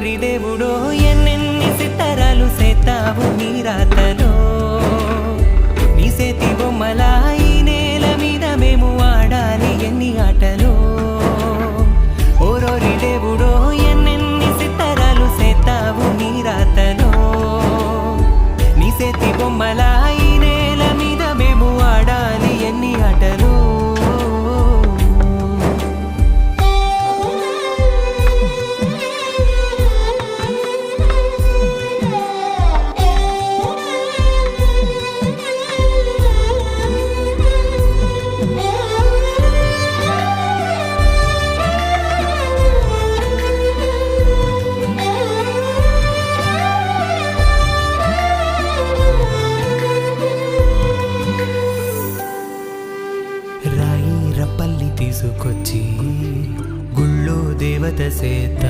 ఓరోరి దేవుడో ఎన్నెన్ని సిత్తరాలు సేతావు నీ రాతలో నీ సేతి బొమ్మల ఈ నేల మీద మేము ఆడాలి ఎన్ని ఆటలో ఓరోరి దేవుడో ఎన్నెన్ని సిత్తరాలు సేతావు నీ రాతలో నీ సేతి బొమ్మల ఈ నేల మీద మేము ఆడాలి ఎన్ని ఆటలో రాయి రప్పల్లి తీసుకొచ్చి గుళ్ళో దేవత సేత